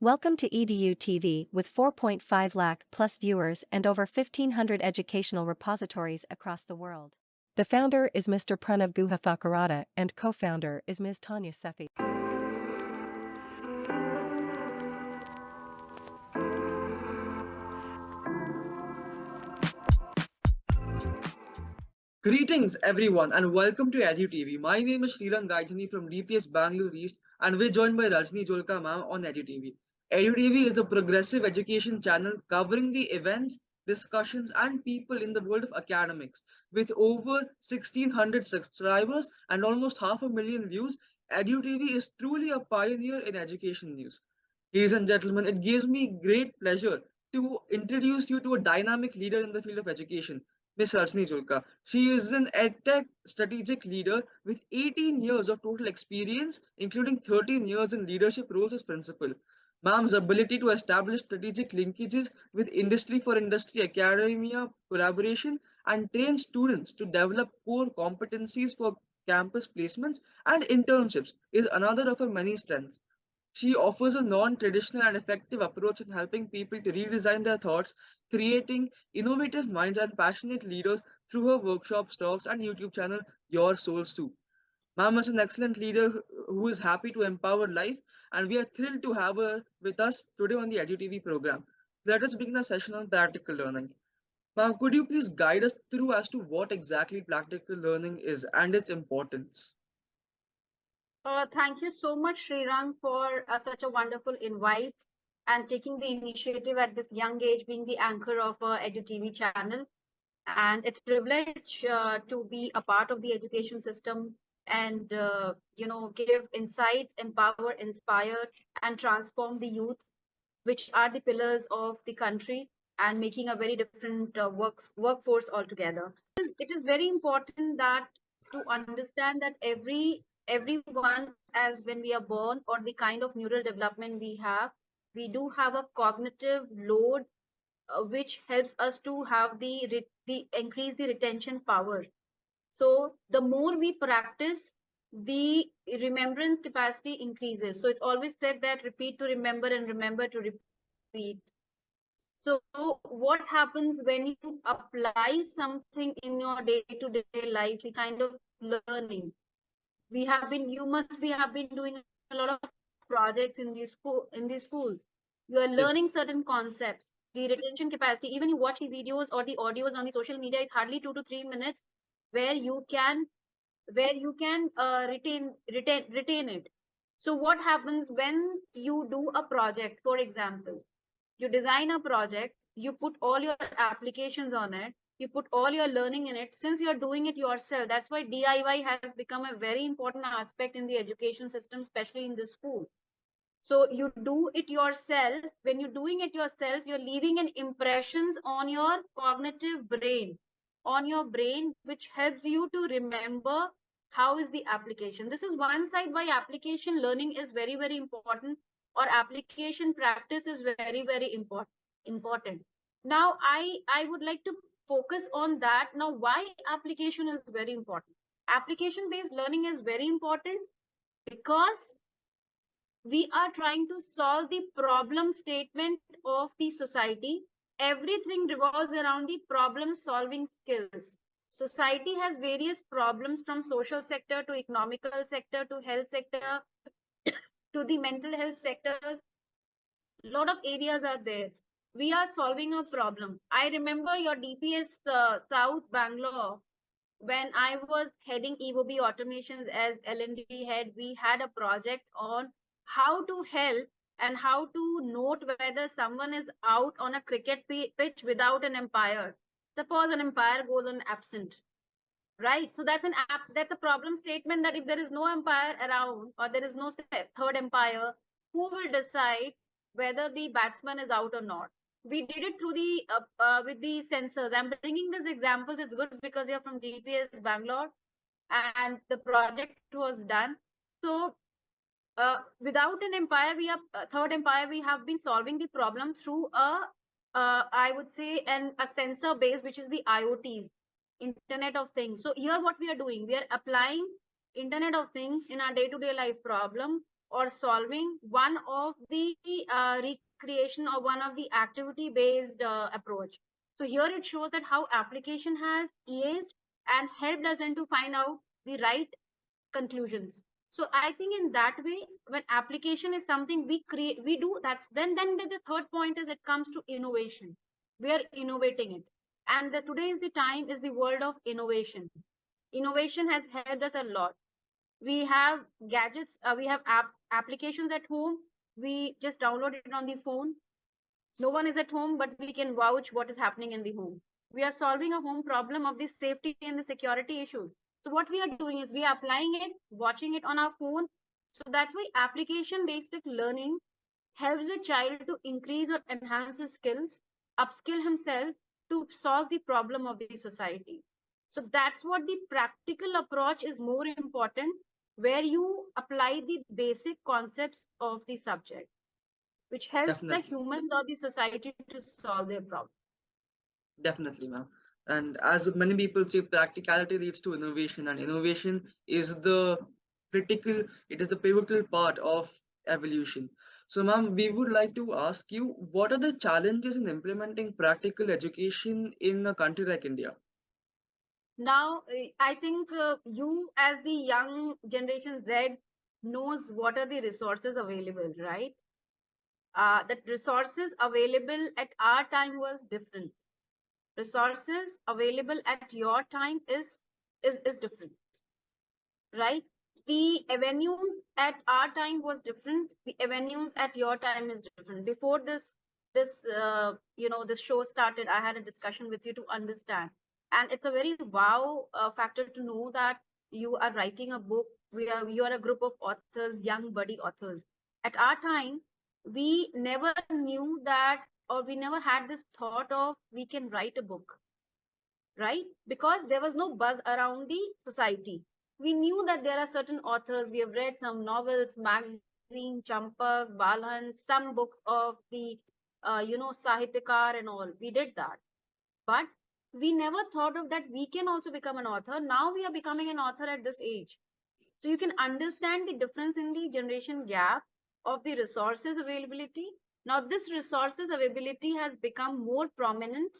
Welcome to EDU TV with 4.5 lakh plus viewers and over 1,500 educational repositories across the world. The founder is Mr. Pranav Guha and co-founder is Ms. Tanya Sethi. Greetings everyone and welcome to EDU TV. My name is Rajni from DPS Bangalore East and we're joined by Rajni Julka ma'am on EDU TV. EDU TV is a progressive education channel covering the events, discussions and people in the world of academics. With over 1,600 subscribers and almost 500,000 views, EDU TV is truly a pioneer in education news. Ladies and gentlemen, it gives me great pleasure to introduce you to a dynamic leader in the field of education, Ms. Rajni Julka. She is an EdTech strategic leader with 18 years of total experience, including 13 years in leadership roles as principal. Ma'am's ability to establish strategic linkages with industry for industry academia collaboration and train students to develop core competencies for campus placements and internships is another of her many strengths. She offers a non-traditional and effective approach in helping people to redesign their thoughts, creating innovative minds and passionate leaders through her workshops, talks, and YouTube channel, UrSoulSoup. Ma'am is an excellent leader who is happy to empower life, and we are thrilled to have her with us today on the EduTV program. Let us begin a session on practical learning. Ma'am, could you please guide us through as to what exactly practical learning is and its importance? Thank you so much, Srirang, for such a wonderful invite and taking the initiative at this young age, being the anchor of our EduTV channel. And it's a privilege to be a part of the education system and give insights, empower, inspire, and transform the youth, which are the pillars of the country, and making a very different workforce altogether. It is very important that to understand that everyone, as when we are born, or the kind of neural development we do have a cognitive load which helps us to have the increase the retention power. So the more we practice, the remembrance capacity increases. So it's always said that repeat to remember and remember to repeat. So what happens when you apply something in your day-to-day life, the kind of learning you must be have been doing a lot of projects in these schools. You are learning certain concepts, the retention capacity. Even you watch the videos or the audios on the social media, it's hardly 2 to 3 minutes where you can retain it. So what happens when you do a project? For example, you design a project, you put all your applications on it, you put all your learning in it. Since you're doing it yourself, that's why DIY has become a very important aspect in the education system, especially in the school. So you do it yourself. When you're doing it yourself, you're leaving an impressions on your cognitive brain, which helps you to remember how is the application. This is one side why application learning is very, very important, or application practice is very, very important. Now, I would like to focus on that. Now, why application is very important? Application-based learning is very important because we are trying to solve the problem statement of the society. Everything revolves around the problem solving skills. Society has various problems, from social sector to economical sector to health sector to the mental health sectors. A lot of areas are there. We are solving a problem. I remember your DPS South Bangalore, when I was heading EOB automations as L&D head. We had a project on how to help and how to note whether someone is out on a cricket pitch without an umpire. Suppose an umpire goes on absent, right? So that's a problem statement, that if there is no umpire around, or there is no third umpire, who will decide whether the batsman is out or not? We did it through the with the sensors. I'm bringing these examples. It's good because you're from DPS Bangalore and the project was done. So without an umpire, third umpire, we have been solving the problem through I would say a sensor base, which is the IoTs, Internet of Things. So here what we are doing, we are applying Internet of Things in our day-to-day life problem. or solving one of the recreation or one of the activity based approach. So here it shows that how application has eased and helped us in to find out the right conclusions. So I think in that way, when application is something we create, we do, that's then the third point is it comes to innovation. We are innovating it. And today is the time is the world of innovation. Innovation has helped us a lot. We have gadgets, we have applications at home. We just download it on the phone. No one is at home, but we can vouch what is happening in the home. We are solving a home problem of the safety and the security issues. So what we are doing is we are applying it, watching it on our phone. So that's why application based learning helps a child to increase or enhance his skills, upskill himself to solve the problem of the society. So that's what the practical approach is more important, where you apply the basic concepts of the subject, which helps the Definitely. humans or the society to solve their problem. Definitely, ma'am. And as many people say, practicality leads to innovation, and innovation is the critical, it is the pivotal part of evolution. So, ma'am, we would like to ask you, what are the challenges in implementing practical education in a country like India? Now, I think you, as the young generation Z, knows what are the resources available, right? That resources available at our time was different. Resources available at your time is different, right? The avenues at our time was different. The avenues at your time is different. Before this show started, I had a discussion with you to understand, and it's a very wow factor to know that you are writing a book. You are a group of authors, young buddy authors. At our time, we never knew that, or we never had this thought of we can write a book, right? Because there was no buzz around the society. We knew that there are certain authors. We have read some novels, magazine, Champak, Balhan, some books of the, Sahityakar and all. We did that. But we never thought of that we can also become an author. Now we are becoming an author at this age. So you can understand the difference in the generation gap of the resources availability. Now this resources availability has become more prominent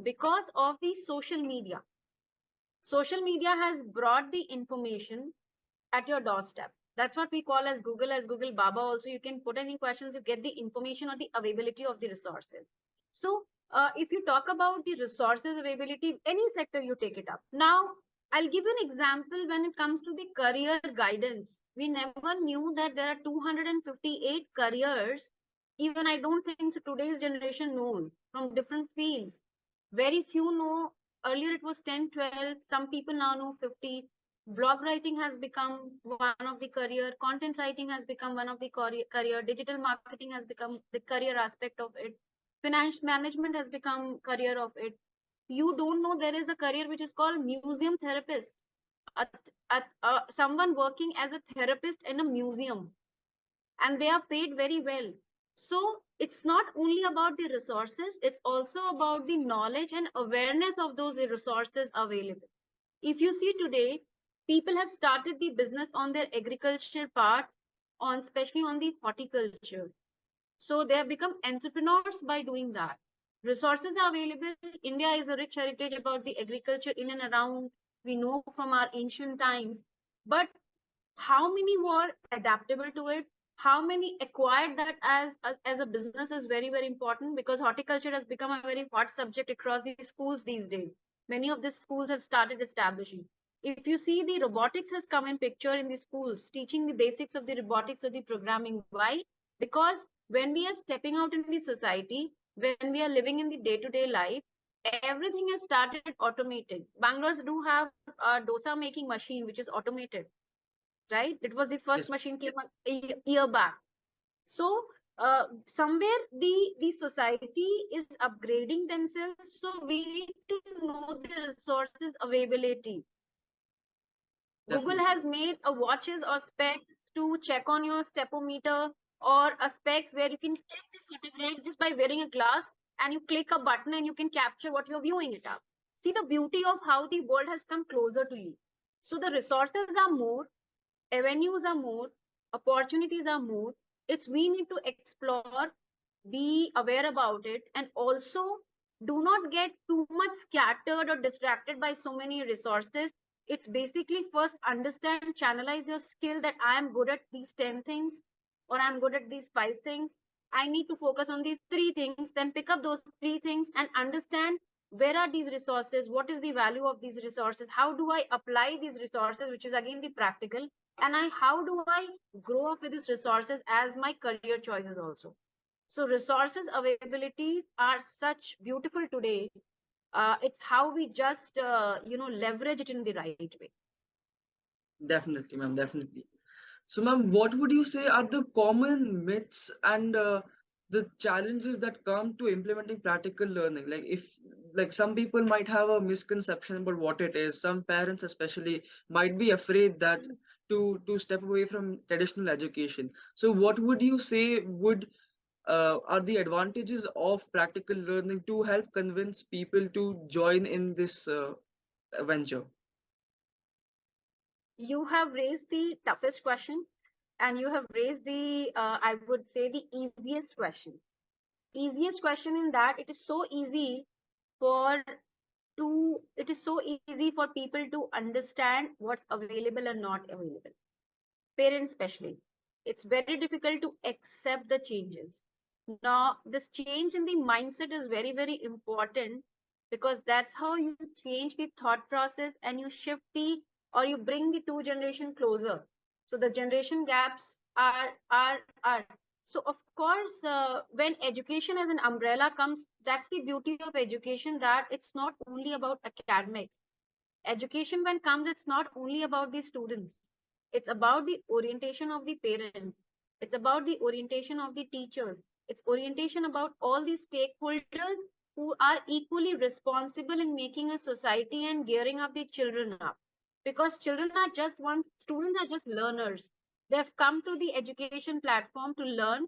because of the social media. Social media has brought the information at your doorstep. That's what we call as Google Baba. Also, you can put any questions, you get the information or the availability of the resources. So if you talk about the resources availability, any sector you take it up. Now, I'll give you an example when it comes to the career guidance. We never knew that there are 258 careers. Even I don't think so today's generation knows from different fields. Very few know. Earlier it was 10, 12. Some people now know 50. Blog writing has become one of the career. Content writing has become one of the career. Digital marketing has become the career aspect of it. Finance management has become career of it. You don't know there is a career which is called museum therapist. Someone working as a therapist in a museum, and they are paid very well. So it's not only about the resources, it's also about the knowledge and awareness of those resources available. If you see today, people have started the business on their agriculture part, on especially on the horticulture. So they have become entrepreneurs by doing that. Resources are available. India is a rich heritage about the agriculture in and around. We know from our ancient times. But how many were adaptable to it? How many acquired that as a business is very, very important, because horticulture has become a very hot subject across the schools these days. Many of the schools have started establishing. If you see, the robotics has come in picture in the schools, teaching the basics of the robotics or the programming. Why? Because when we are stepping out in the society, when we are living in the day-to-day life, everything has started automated. Bangalore do have a dosa making machine which is automated, right? It was the first Yes. machine came a year back. So somewhere the society is upgrading themselves. So we need to know the resources availability. Google Definitely. has made a watches or specs to check on your stepometer, or a specs where you can check the photographs just by wearing a glass, and you click a button and you can capture what you're viewing it up. See the beauty of how the world has come closer to you. So the resources are more, avenues are more, opportunities are more. It's we need to explore, be aware about it, and also do not get too much scattered or distracted by so many resources. It's basically first understand, channelize your skill that I am good at these 10 things or I'm good at these 5 things. I need to focus on these 3 things, then pick up those 3 things and understand where are these resources, what is the value of these resources, how do I apply these resources, which is again the practical, and how do I grow up with these resources as my career choices also. So resources availabilities are such beautiful today. It's how we just leverage it in the right way. Definitely, ma'am, definitely. So, ma'am, what would you say are the common myths and the challenges that come to implementing practical learning? Like, if like some people might have a misconception about what it is. Some parents, especially, might be afraid that to step away from traditional education. So, what would you say would are the advantages of practical learning to help convince people to join in this venture? You have raised the toughest question, and you have raised the I would say the easiest question. Easiest question in that it is so easy for it is so easy for people to understand what's available and not available. Parents especially, it's very difficult to accept the changes. Now this change in the mindset is very very important, because that's how you change the thought process and you shift the, or you bring the two generation closer. So the generation gaps are so of course when education as an umbrella comes, that's the beauty of education, that it's not only about academics. Education when comes, it's not only about the students, it's about the orientation of the parents, it's about the orientation of the teachers, it's orientation about all the stakeholders who are equally responsible in making a society and gearing up the children up. Because children are just one, students are just learners. They've come to the education platform to learn,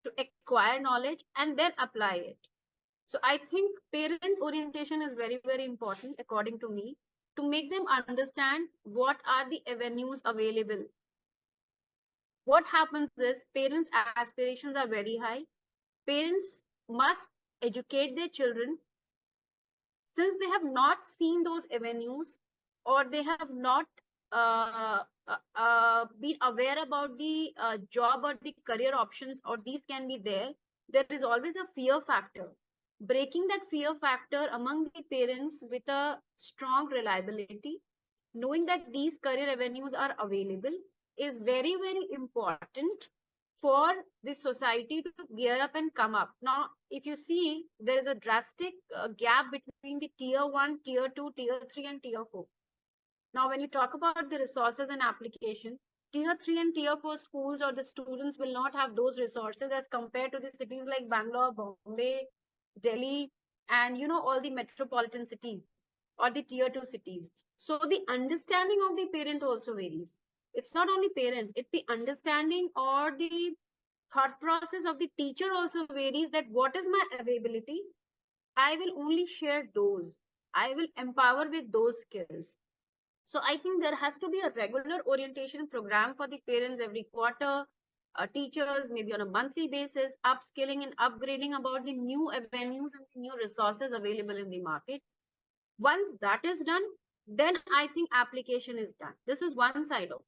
to acquire knowledge and then apply it. So I think parent orientation is very, very important, according to me, to make them understand what are the avenues available. What happens is parents' aspirations are very high. Parents must educate their children, since they have not seen those avenues, or they have not been aware about the job or the career options, or these can be there is always a fear factor. Breaking that fear factor among the parents with a strong reliability, knowing that these career avenues are available, is very very important for the society to gear up and come up. Now, if you see, there is a drastic gap between the tier 1, tier 2, tier 3, and tier 4. Now, when you talk about the resources and application, tier 3 and tier 4 schools or the students will not have those resources as compared to the cities like Bangalore, Bombay, Delhi, and all the metropolitan cities or the tier 2 cities. So the understanding of the parent also varies. It's not only parents, it's the understanding or the thought process of the teacher also varies, that what is my availability, I will only share those, I will empower with those skills. So I think there has to be a regular orientation program for the parents every quarter, teachers maybe on a monthly basis, upskilling and upgrading about the new avenues and the new resources available in the market. Once that is done, then I think application is done. This is one side of.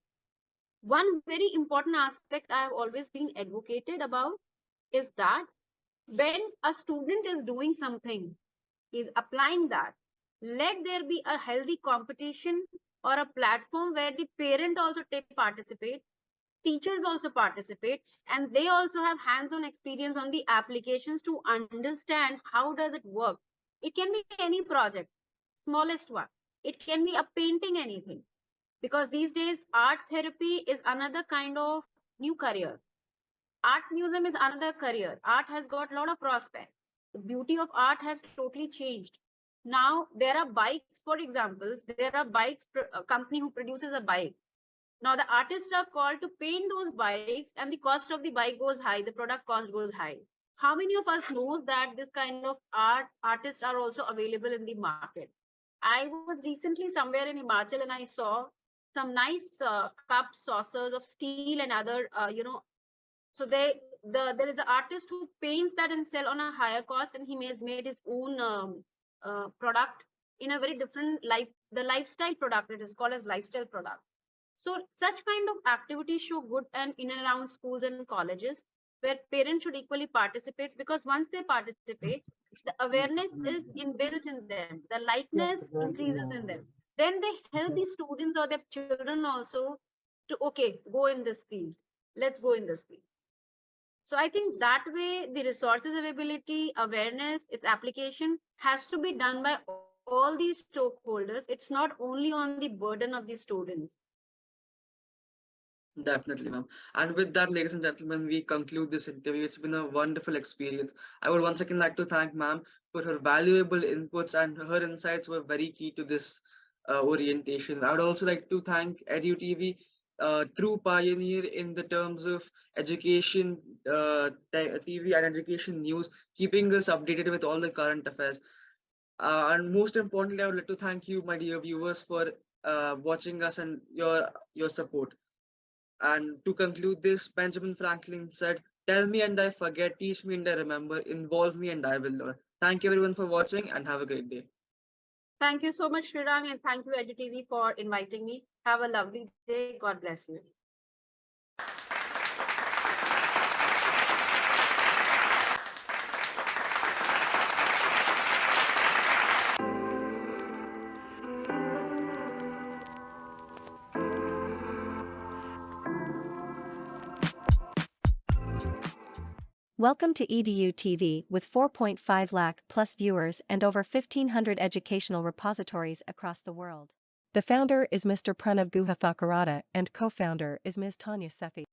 One very important aspect I have always been advocated about is that when a student is doing something, is applying that, let there be a healthy competition or a platform where the parent also take participate, teachers also participate, and they also have hands-on experience on the applications to understand how does it work. It can be any project, smallest one. It can be a painting, anything. Because these days art therapy is another kind of new career. Art museum is another career. Art has got a lot of prospect. The beauty of art has totally changed. Now there are bikes, for examples, there are bikes, a company who produces a bike. Now the artists are called to paint those bikes, and the cost of the bike goes high, the product cost goes high. How many of us knows that this kind of artists are also available in the market? I was recently somewhere in Himachal and I saw some nice cups, saucers of steel and other, so there is an artist who paints that and sell on a higher cost, and he has made his own product in a very different the lifestyle product. It is called as lifestyle product. So such kind of activities show good and in and around schools and colleges, where parents should equally participate, because once they participate, the awareness is inbuilt in them, the likeness increases in them. Then they help the students or their children also to, okay, go in this field. Let's go in this field. So I think that way the resources availability, awareness, its application has to be done by all these stakeholders. It's not only on the burden of the students. Definitely, ma'am. And with that, ladies and gentlemen, we conclude this interview. It's been a wonderful experience. I would once again like to thank ma'am for her valuable inputs, and her insights were very key to this orientation. I would also like to thank EDU TV, true pioneer in the terms of education, TV and education news, keeping us updated with all the current affairs. And most importantly, I would like to thank you, my dear viewers, for watching us and your support. And to conclude this, Benjamin Franklin said, "Tell me and I forget, teach me and I remember, involve me and I will learn." Thank you everyone for watching, and have a great day. Thank you so much, Srirang, and thank you, EDU TV, for inviting me. Have a lovely day. God bless you. Welcome to EDU TV with 4.5 lakh plus viewers and over 1,500 educational repositories across the world. The founder is Mr. Pranav Guha Thakurata and co-founder is Ms. Tanya Sethi.